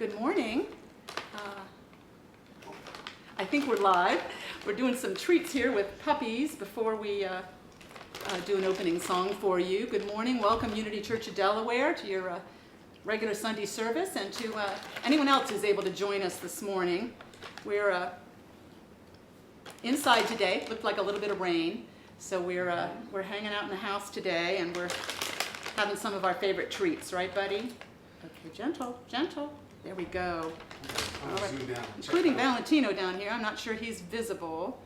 Good morning. I think we're live. We're doing some treats here with puppies before we do an opening song for you. Good morning. Welcome Unity Church of Delaware to your regular Sunday service, and to anyone else who's able to join us this morning. We're inside today. Looked like a little bit of rain, so we're hanging out in the house today, and we're having some of our favorite treats, right, buddy? Okay, gentle, gentle. There we go. All right. Including Valentino down here. I'm not sure he's visible.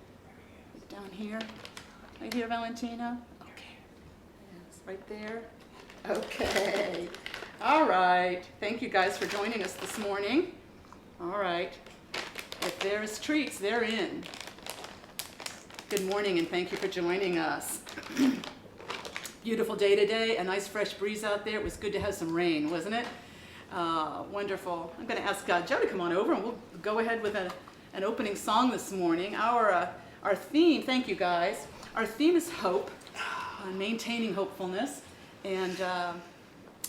Down here. Right here, Valentino. Okay. Yes, right there. Okay. All right. Thank you guys for joining us this morning. All right. If there's treats, they're in. Good morning, and thank you for joining us. Beautiful day today. A nice fresh breeze out there. It was good to have some rain, wasn't it? Wonderful. I'm going to ask Joe to come on over, and we'll go ahead with an opening song this morning. Our theme, thank you guys, our theme is hope, maintaining hopefulness. And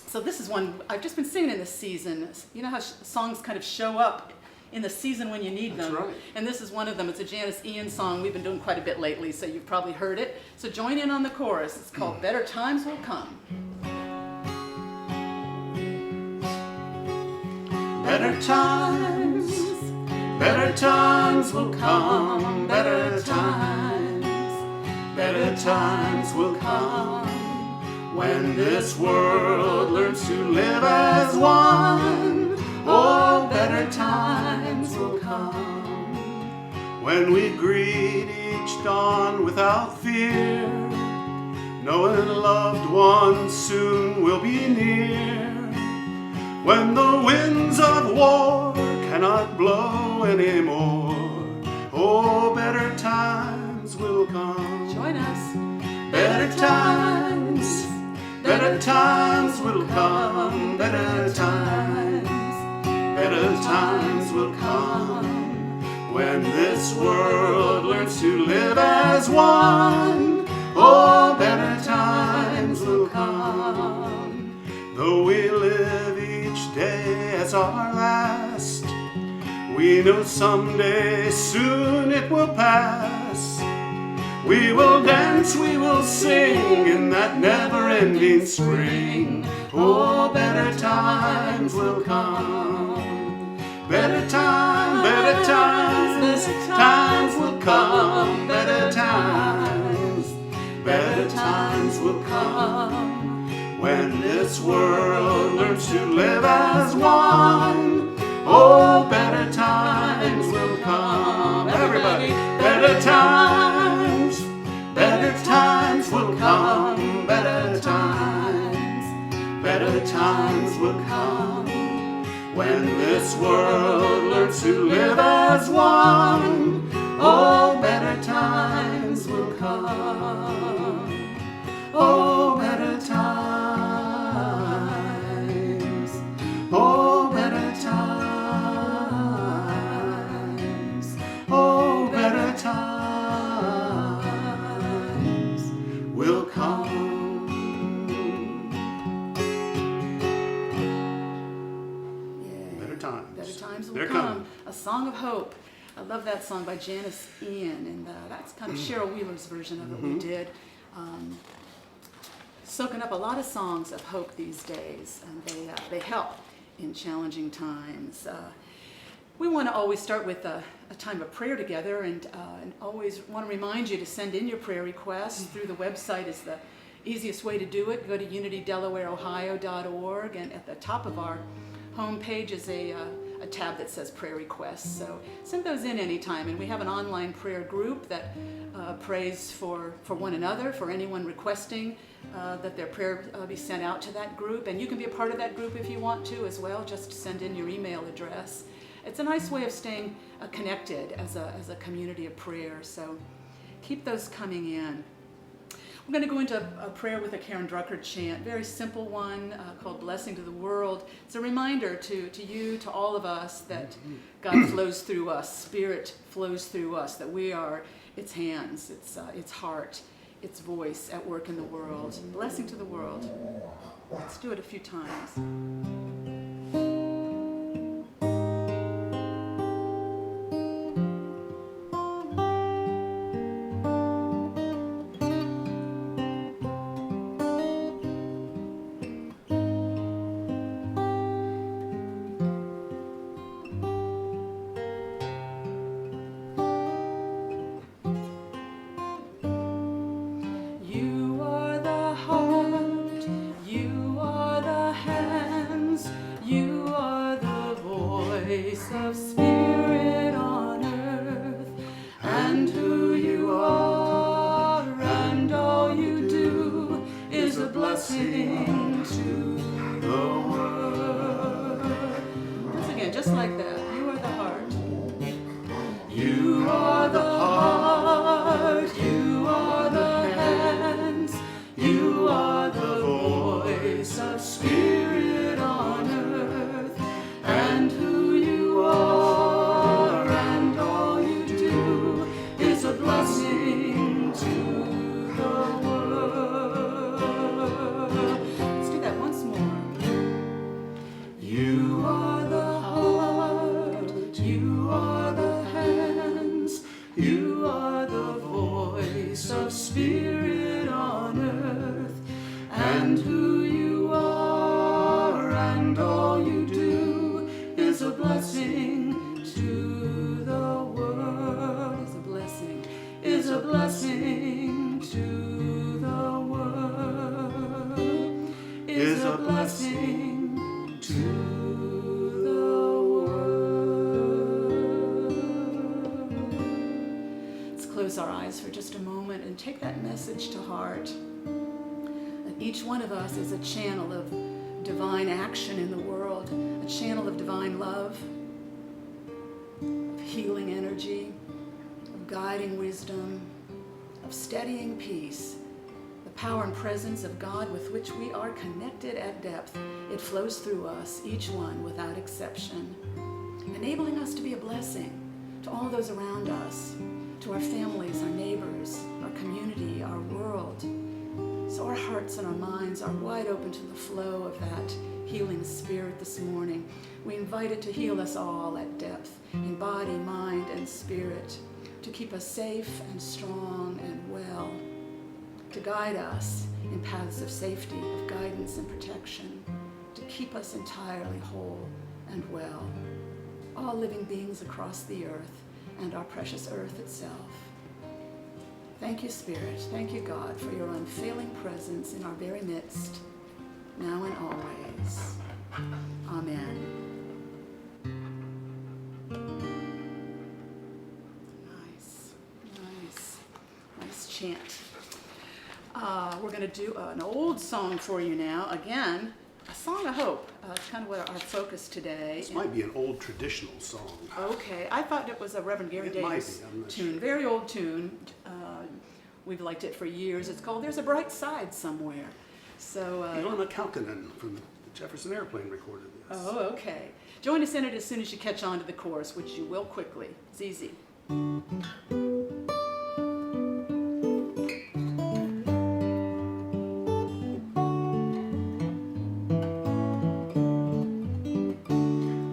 so this is one I've just been singing in this season. You know how songs kind of show up in the season when you need them. That's right. And this is one of them. It's a Janice Ian song we've been doing quite a bit lately, so you've probably heard it. So join in on the chorus. It's called Better Times Will Come. Better times will come, better times will come, when this world learns to live as one. Oh, better times will come, when we greet each dawn without fear, knowing loved ones soon will be near. When the winds of war cannot blow anymore, oh, better times will come. Join us. Better times will come, better times will come, when this world learns to live as one. Oh, better times will come, though we live each day as our last, we know someday soon it will pass. We will dance, we will sing in that never-ending spring. Oh, better times will come. Better times will come. Better times will come, when this world learns to live as one. Oh, better times will come. Everybody, better times will come. Better times will come, when this world learns to live as one. Oh, better times will come. Oh, better times. Oh, better times. Oh, better times will come. Yeah. Better times. Better times will They're come. coming. A song of hope. I love that song by Janice Ian, and that's kind of Cheryl Wheeler's version of it we did. Soaking up a lot of songs of hope these days, and they help in challenging times. We want to always start with a time of prayer together, and always want to remind you to send in your prayer requests through the website. Is the easiest way to do it. Go to unitydelawareohio.org, and at the top of our homepage is a tab that says prayer requests. So send those in anytime, and we have an online prayer group that prays for one another, for anyone requesting that their prayer be sent out to that group. And you can be a part of that group if you want to as well. Just send in your email address. It's a nice way of staying connected as a community of prayer. So keep those coming in. We're going to go into a prayer with a Karen Drucker chant, very simple one called Blessing to the World. It's a reminder to you, to all of us, that God flows through us, Spirit flows through us, that we are its hands, its heart, its voice at work in the world. Blessing to the world. Let's do it a few times. just like that. You are the heart. You are the heart, you are the hands, you are the voice of spirit on earth, and who you are and all you do is a blessing to the world. Let's do that once more. You are the heart, you are the hands, you are the voice of spirit on earth, and who you are and all you do is a blessing to the world. Is a blessing, is a blessing to the world, is a blessing to the world. Let's close our eyes for just a moment and take that message to heart. That each one of us is a channel of divine action in the world, a channel of divine love, of healing energy, of guiding wisdom, of steadying peace, the power and presence of God with which we are connected at depth. It flows through us, each one without exception, enabling us to be a blessing to all those around us, to our families, our neighbors, our community, our world. So our hearts and our minds are wide open to the flow of that healing spirit this morning. We invite it to heal us all at depth, in body, mind, and spirit, to keep us safe and strong and well, to guide us in paths of safety, of guidance and protection, to keep us entirely whole and well, all living beings across the earth and our precious earth itself. Thank you, Spirit. Thank you, God, for your unfailing presence in our very midst, now and always. Amen. Nice chant. We're going to do an old song for you now. Again, a song of hope. It's kind of what our focus today. This might be an old traditional song. Okay, I thought it was a Reverend Gary Davis tune, sure. Very old tune. We've liked it for years. It's called "There's a Bright Side Somewhere." So. Ilona Kalkinen from the Jefferson Airplane recorded this. Oh, okay. Join us in it as soon as you catch on to the chorus, which you will quickly. It's easy.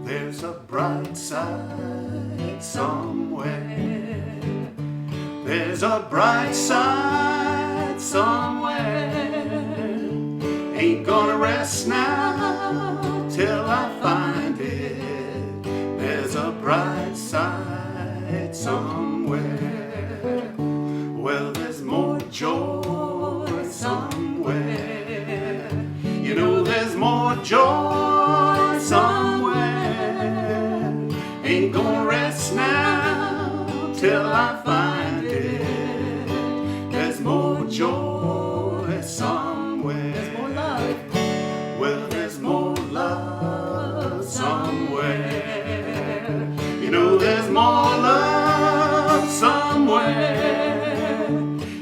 There's a bright side somewhere. There's a bright side somewhere. Ain't gonna rest now till I find it. There's a bright side somewhere. Well, there's more joy somewhere. You know there's more joy somewhere. Ain't gonna rest now till I find it. There's more joy somewhere. There's more love. Well, there's more love somewhere. You know there's more love somewhere.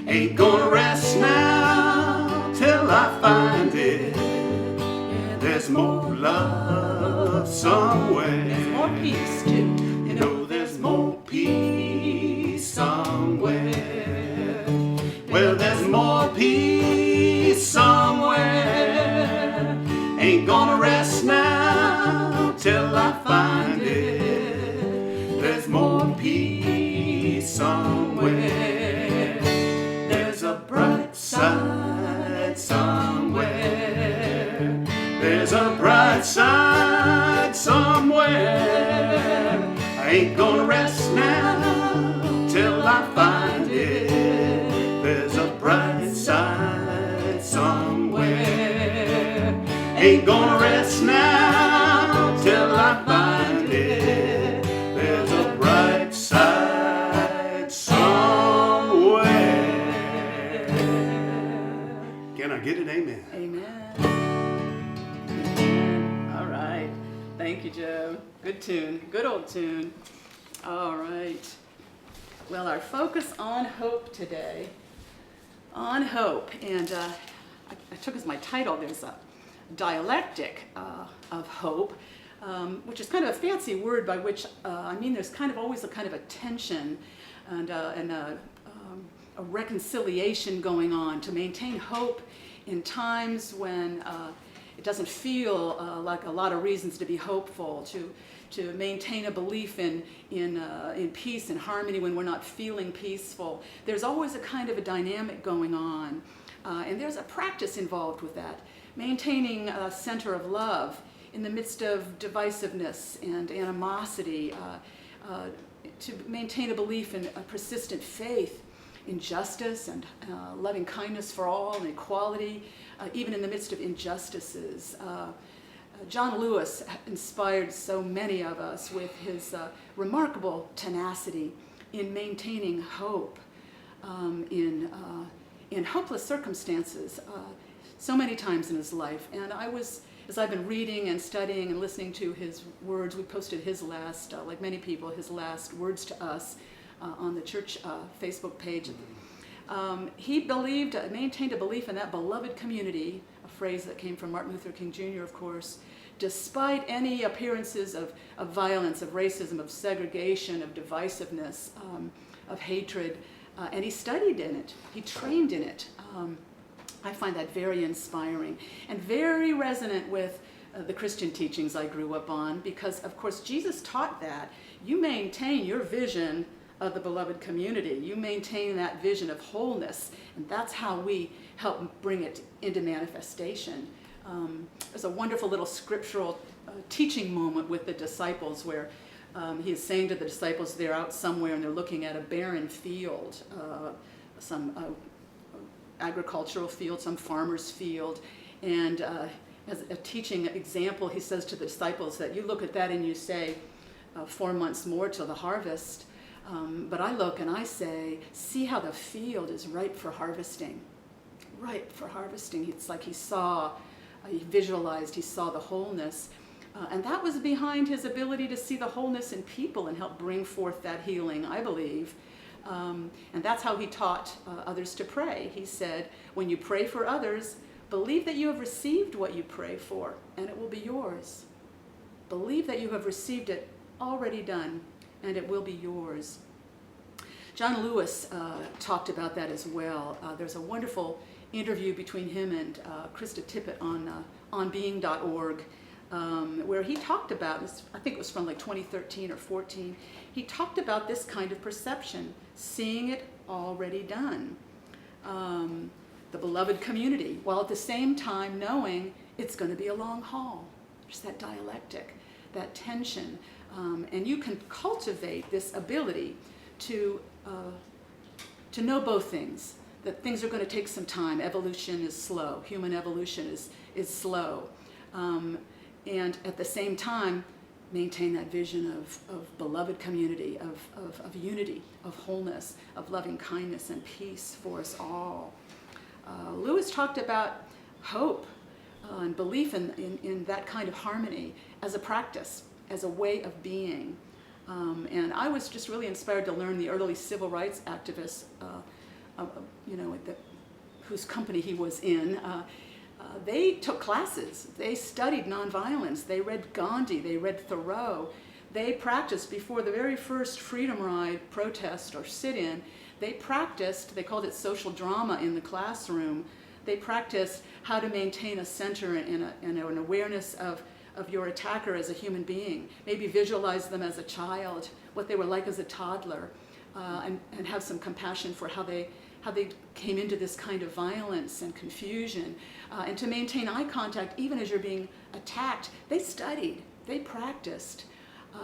Ain't gonna rest now till I find it. There's more love somewhere. There's more peace too. You know there's more peace somewhere. Well, there's more peace somewhere. Ain't gonna rest now till I find it. There's more peace somewhere. There's a bright side somewhere. There's a bright side somewhere. I ain't gonna rest now till I find it. There's a bright side somewhere. Ain't gonna rest now till I find it. There's a bright side somewhere. Can I get it? Amen. Amen. All right. Thank you, Joe. Good tune. Good old tune. All right. Well, our focus on hope today. On hope. And I took as my title, there's a Dialectic of Hope, which is kind of a fancy word by which, I mean, there's kind of always a kind of a tension and a reconciliation going on to maintain hope in times when it doesn't feel like a lot of reasons to be hopeful, to maintain a belief in peace and harmony when we're not feeling peaceful. There's always a kind of a dynamic going on, and there's a practice involved with that. Maintaining a center of love in the midst of divisiveness and animosity, to maintain a belief in a persistent faith in justice and loving kindness for all and equality, even in the midst of injustices. John Lewis inspired so many of us with his remarkable tenacity in maintaining hope in hopeless circumstances so many times in his life. And as I've been reading and studying and listening to his words, we posted his last, like many people, his last words to us on the church Facebook page. He maintained a belief in that beloved community, a phrase that came from Martin Luther King Jr., of course, despite any appearances of violence, of racism, of segregation, of divisiveness, of hatred. And he studied in it. He trained in it. I find that very inspiring and very resonant with the Christian teachings I grew up on, because, of course, Jesus taught that. You maintain your vision of the beloved community. You maintain that vision of wholeness, and that's how we help bring it into manifestation. There's a wonderful little scriptural teaching moment with the disciples where he is saying to the disciples, they're out somewhere and they're looking at a barren field, some agricultural field, some farmer's field, and as a teaching example, he says to the disciples that you look at that and you say, 4 months more till the harvest, but I look and I say, see how the field is ripe for harvesting. Ripe for harvesting. It's like he visualized, he saw the wholeness. And that was behind his ability to see the wholeness in people and help bring forth that healing, I believe. And that's how he taught others to pray. He said, when you pray for others, believe that you have received what you pray for, and it will be yours. Believe that you have received it already done, and it will be yours. John Lewis talked about that as well. There's a wonderful interview between him and Krista Tippett on onbeing.org, where he talked about, I think it was from like 2013 or 14, he talked about this kind of perception, seeing it already done. The beloved community, while at the same time knowing it's going to be a long haul. There's that dialectic, that tension. And you can cultivate this ability to know both things, that things are going to take some time. Evolution is slow. Human evolution is slow. And at the same time, maintain that vision of beloved community, of unity, of wholeness, of loving kindness and peace for us all. Lewis talked about hope and belief in that kind of harmony as a practice, as a way of being. And I was just really inspired to learn the early civil rights activists, whose company he was in. They took classes. They studied nonviolence. They read Gandhi. They read Thoreau. They practiced before the very first Freedom Ride protest or sit-in. They practiced, they called it social drama in the classroom. They practiced how to maintain a center and an awareness of your attacker as a human being. Maybe visualize them as a child, what they were like as a toddler, and have some compassion for how they came into this kind of violence and confusion. And to maintain eye contact even as you're being attacked. They studied, they practiced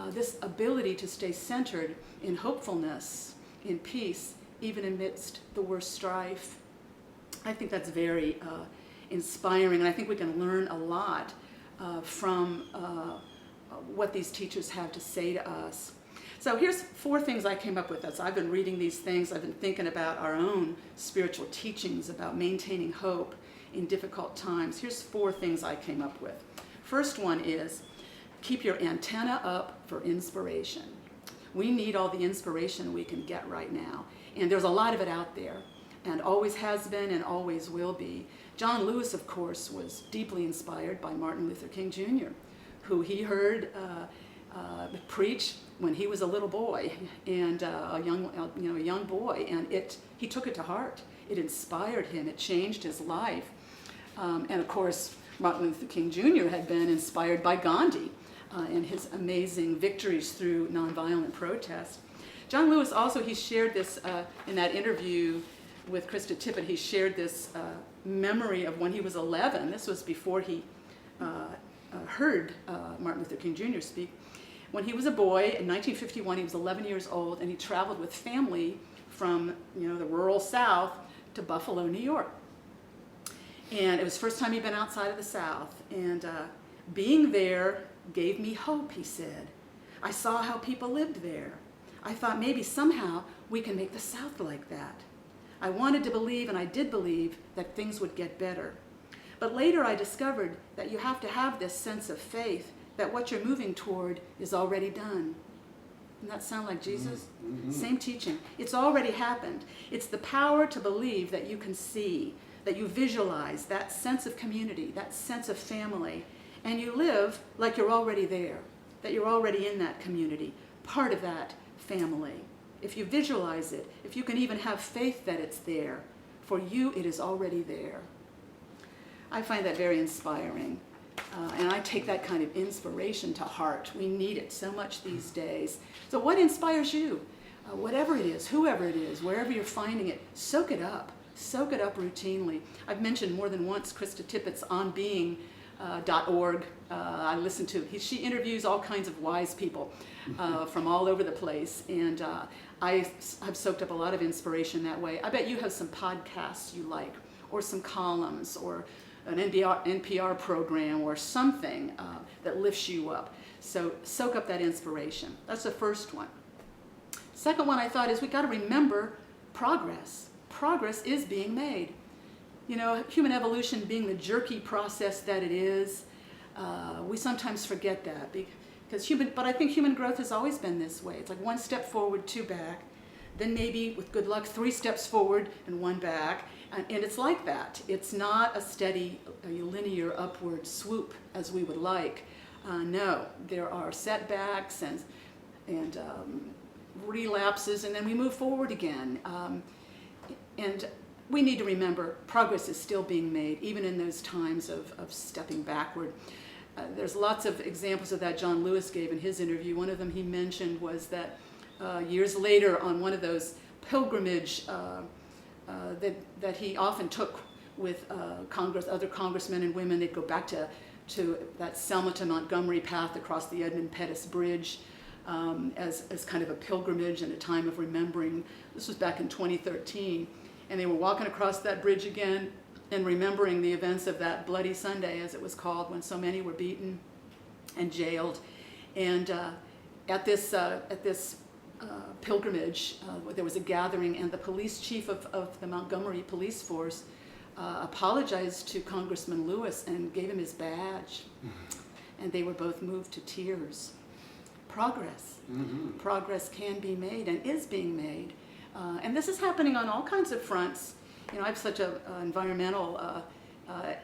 this ability to stay centered in hopefulness, in peace, even amidst the worst strife. I think that's very inspiring, and I think we can learn a lot from what these teachers have to say to us. So here's 4 things I came up with as I've been reading these things. I've been thinking about our own spiritual teachings about maintaining hope in difficult times. Here's 4 things I came up with. First one is keep your antenna up for inspiration. We need all the inspiration we can get right now. And there's a lot of it out there, and always has been and always will be. John Lewis, of course, was deeply inspired by Martin Luther King Jr., who he heard preach when he was a little boy and a young boy, and he took it to heart. It inspired him. It changed his life. And of course, Martin Luther King Jr. had been inspired by Gandhi and his amazing victories through nonviolent protest. John Lewis also, he shared this in that interview with Krista Tippett. He shared this memory of when he was 11. This was before he heard Martin Luther King Jr. speak. When he was a boy in 1951, he was 11 years old, and he traveled with family from the rural South to Buffalo, New York. And it was the first time he'd been outside of the South. And being there gave me hope, he said. I saw how people lived there. I thought maybe somehow we can make the South like that. I wanted to believe, and I did believe, that things would get better. But later I discovered that you have to have this sense of faith that what you're moving toward is already done. Doesn't that sound like Jesus? Mm-hmm. Same teaching. It's already happened. It's the power to believe that you can see, that you visualize that sense of community, that sense of family, and you live like you're already there, that you're already in that community, part of that family. If you visualize it, if you can even have faith that it's there, for you it is already there. I find that very inspiring. And I take that kind of inspiration to heart. We need it so much these days. So what inspires you? Whatever it is, whoever it is, wherever you're finding it, soak it up. Soak it up routinely. I've mentioned more than once Krista Tippett's onbeing.org. I listen to it. She interviews all kinds of wise people from all over the place. And I have soaked up a lot of inspiration that way. I bet you have some podcasts you like, or some columns, or an NPR program or something that lifts you up. So soak up that inspiration. That's the first one. Second one I thought is we got to remember progress. Progress is being made. Human evolution being the jerky process that it is, we sometimes forget that but I think human growth has always been this way. It's like one step forward, two back, then maybe with good luck 3 steps forward and 1 back. And it's like that. It's not a steady, linear upward swoop as we would like. No, there are setbacks and relapses, and then we move forward again. And we need to remember progress is still being made, even in those times of stepping backward. There's lots of examples of that John Lewis gave in his interview. One of them he mentioned was that years later on one of those pilgrimage that he often took with other congressmen and women. They'd go back to that Selma to Montgomery path across the Edmund Pettus Bridge as kind of a pilgrimage and a time of remembering. This was back in 2013. And they were walking across that bridge again and remembering the events of that Bloody Sunday, as it was called, when so many were beaten and jailed. And at this pilgrimage, there was a gathering, and the police chief of the Montgomery police force apologized to Congressman Lewis and gave him his badge. And they were both moved to tears. Progress. Mm-hmm. Progress can be made and is being made. And this is happening on all kinds of fronts. I have such an environmental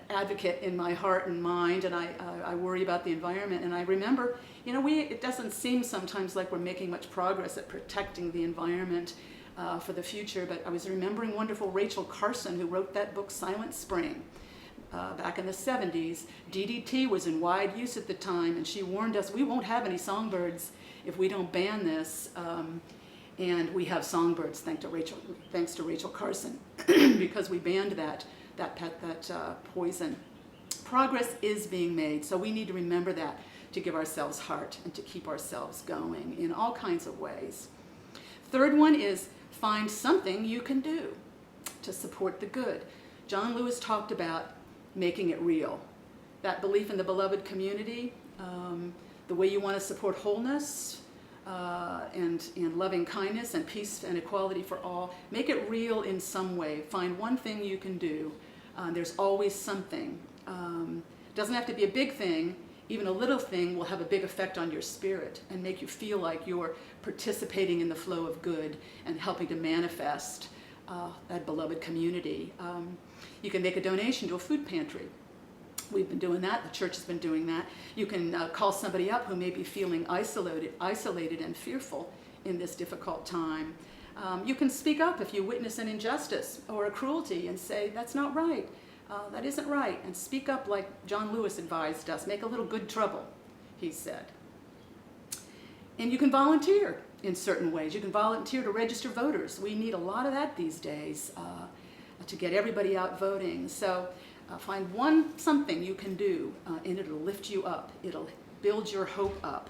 advocate in my heart and mind, and I worry about the environment. And I remember, it doesn't seem sometimes like we're making much progress at protecting the environment for the future, but I was remembering wonderful Rachel Carson, who wrote that book, Silent Spring, back in the 70s. DDT was in wide use at the time, and she warned us, we won't have any songbirds if we don't ban this. And we have songbirds, thanks to Rachel Carson, because we banned that poison. Progress is being made, so we need to remember that to give ourselves heart and to keep ourselves going in all kinds of ways. Third one is find something you can do to support the good. John Lewis talked about making it real. That belief in the beloved community, the way you want to support wholeness, and loving kindness and peace and equality for all. Make it real in some way. Find one thing you can do. There's always something. Doesn't have to be a big thing. even a little thing will have a big effect on your spirit and make you feel like you're participating in the flow of good and helping to manifest that beloved community. You can make a donation to a food pantry. We've been doing that. The church has been doing that. You can call somebody up who may be feeling isolated and fearful in this difficult time. You can speak up if you witness an injustice or a cruelty and say, that's not right. That isn't right. And speak up like John Lewis advised us. Make a little good trouble, he said. And you can volunteer in certain ways. You can volunteer to register voters. We need a lot of that these days to get everybody out voting. So find something you can do, and it'll lift you up. It'll build your hope up.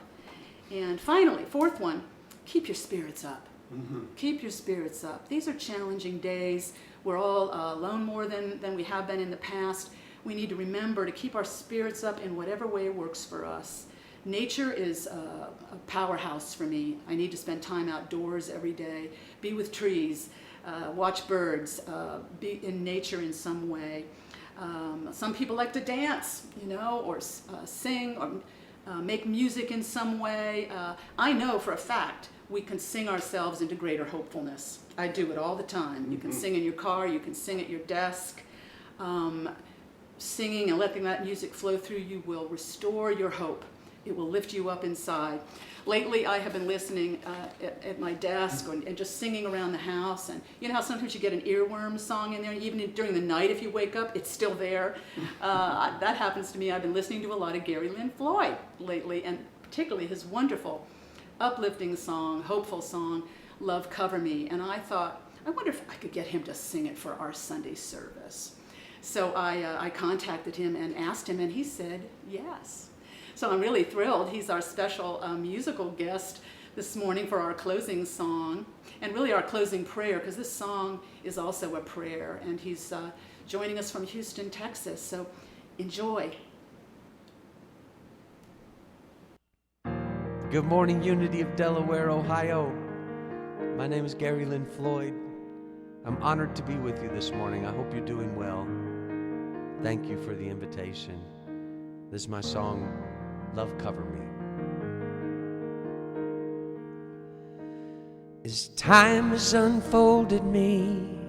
And finally, fourth one, keep your spirits up. Mm-hmm. Keep your spirits up. These are challenging days. We're all alone more than we have been in the past. We need to remember to keep our spirits up in whatever way works for us. Nature is a powerhouse for me. I need to spend time outdoors every day, be with trees, watch birds, be in nature in some way. Some people like to dance, or sing or make music in some way. I know for a fact we can sing ourselves into greater hopefulness. I do it all the time. Mm-hmm. You can sing in your car, you can sing at your desk. Singing and letting that music flow through you will restore your hope. It will lift you up inside. Lately, I have been listening at my desk and just singing around the house. And you know how sometimes you get an earworm song in there, and even during the night if you wake up, it's still there. That happens to me. I've been listening to a lot of Gary Lynn Floyd lately, and particularly his wonderful, uplifting song, hopeful song, Love Cover Me. And I thought, I wonder if I could get him to sing it for our Sunday service. So I contacted him and asked him, and he said yes. So I'm really thrilled. He's our special musical guest this morning for our closing song, and really our closing prayer, because this song is also a prayer. And he's joining us from Houston, Texas. So enjoy. Good morning, Unity of Delaware, Ohio. My name is Gary Lynn Floyd. I'm honored to be with you this morning. I hope you're doing well. Thank you for the invitation. This is my song, Love Cover Me. As time has unfolded me,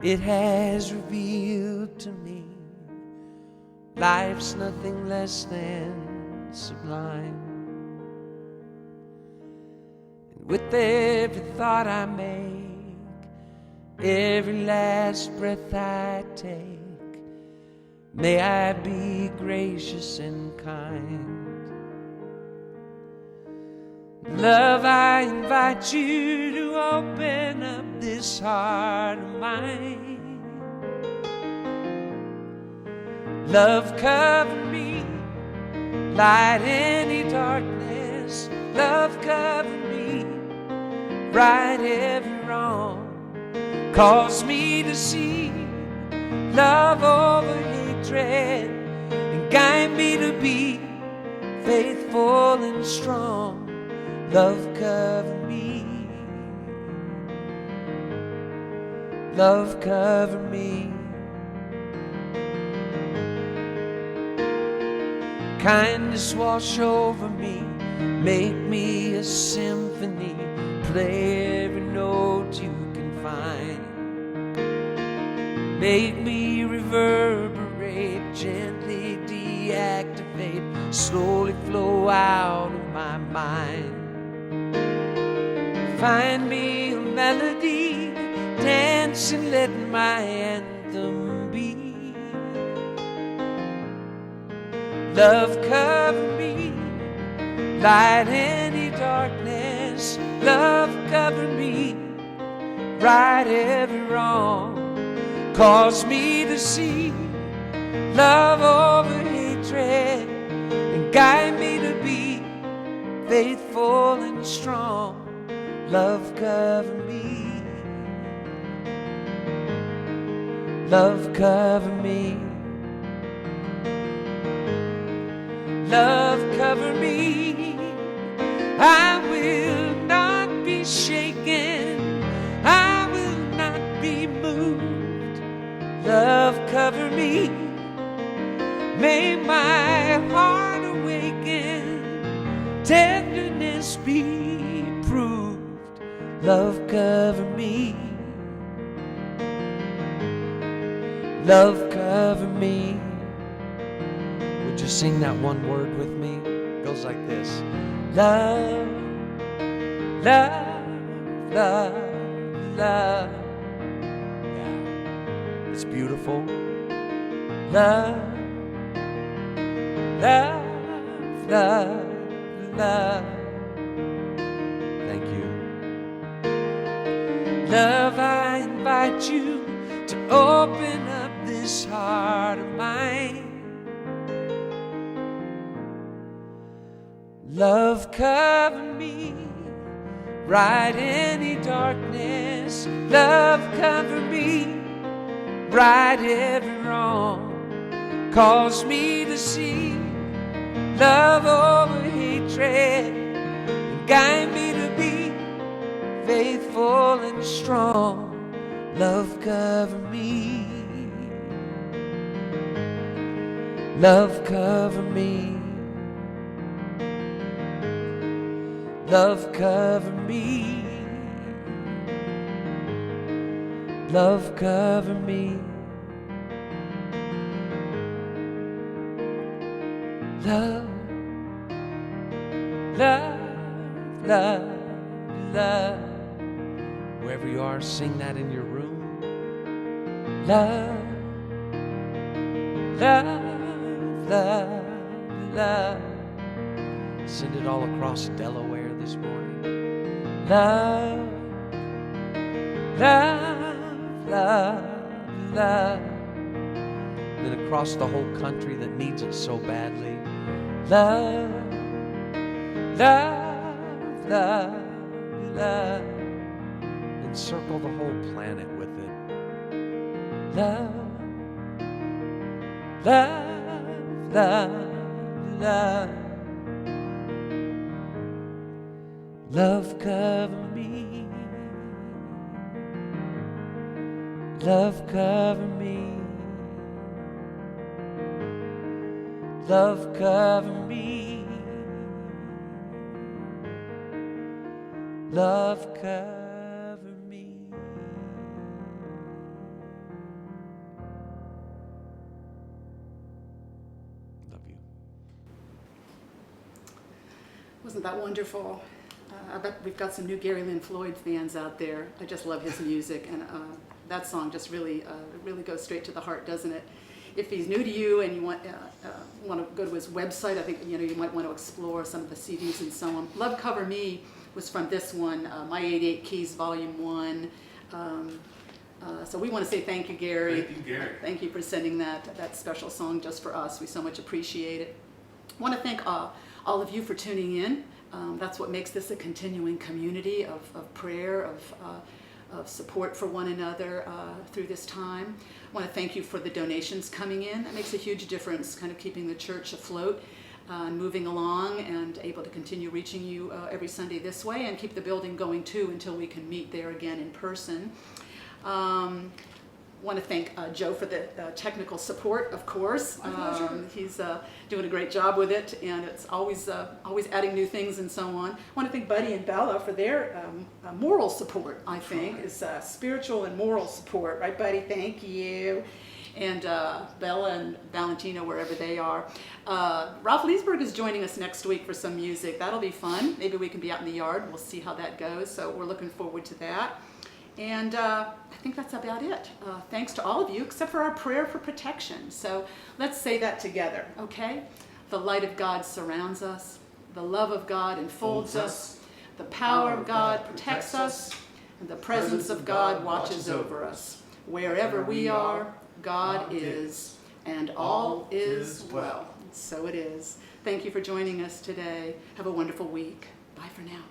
it has revealed to me life's nothing less than sublime. And with every thought I make, every last breath I take, may I be gracious and kind. Love, I invite you to open up this heart of mine. Love, cover me, light any darkness. Love, cover me, right every wrong. Cause me to see love over hatred, and guide me to be faithful and strong. Love, cover me. Love, cover me. Kindness wash over me, make me a symphony, play every note you can find. Make me reverberate, gently deactivate, slowly flow out of my mind. Find me a melody, dance and let my anthem be. Love, cover me, light any darkness. Love, cover me, right every wrong. Cause me to see love over hatred, and guide me to be faithful and strong. Love, cover me. Love, cover me. Love, cover me. I will not be shaken, I will not be moved. Love, cover me. May my heart must be proved. Love cover me. Love cover me. Would you sing that one word with me? It goes like this. Love, love, love, love. Yeah, it's beautiful. Love, love, love, love. Thank you. Love, I invite you to open up this heart of mine. Love, cover me, right any darkness. Love, cover me, right every wrong. Cause me to see love over hatred, and guide me to be faithful and strong. Love, cover me. Love, cover me. Love, cover me. Love, cover me. Love, love, love, love. Wherever you are, sing that in your room. Love, love, love, love. Send it all across Delaware this morning. Love, love, love, love. Then across the whole country that needs it so badly. Love, love, love, love. And circle the whole planet with it. Love, love, love, love. Love, cover me. Love, cover me. Love, cover me. Love, cover me. Love you. Wasn't that wonderful? I bet we've got some new Gary Lynn Floyd fans out there. I just love his music, and that song just really goes straight to the heart, doesn't it? If he's new to you and you want to go to his website, I think you might want to explore some of the CDs and so on. Love Cover Me was from this one, My 88 Keys Volume 1. So we want to say thank you, Gary. Thank you, Gary. Thank you for sending that special song just for us. We so much appreciate it. I want to thank all of you for tuning in. That's what makes this a continuing community of prayer, of support for one another through this time. I want to thank you for the donations coming in. That makes a huge difference, kind of keeping the church afloat and moving along and able to continue reaching you every Sunday this way and keep the building going too until we can meet there again in person. I want to thank Joe for the technical support, of course. He's doing a great job with it, and it's always adding new things and so on. I want to thank Buddy and Bella for their moral support, I think, is spiritual and moral support. Right, Buddy? Thank you. And Bella and Valentina, wherever they are. Ralph Leesburg is joining us next week for some music. That'll be fun. Maybe we can be out in the yard. We'll see how that goes. So we're looking forward to that. And I think that's about it. Thanks to all of you, except for our prayer for protection. So let's say that together, okay? The light of God surrounds us. The love of God enfolds us. The power of God protects us. And the presence of God watches over us. Wherever we are, God is, and all is well. So it is. Thank you for joining us today. Have a wonderful week. Bye for now.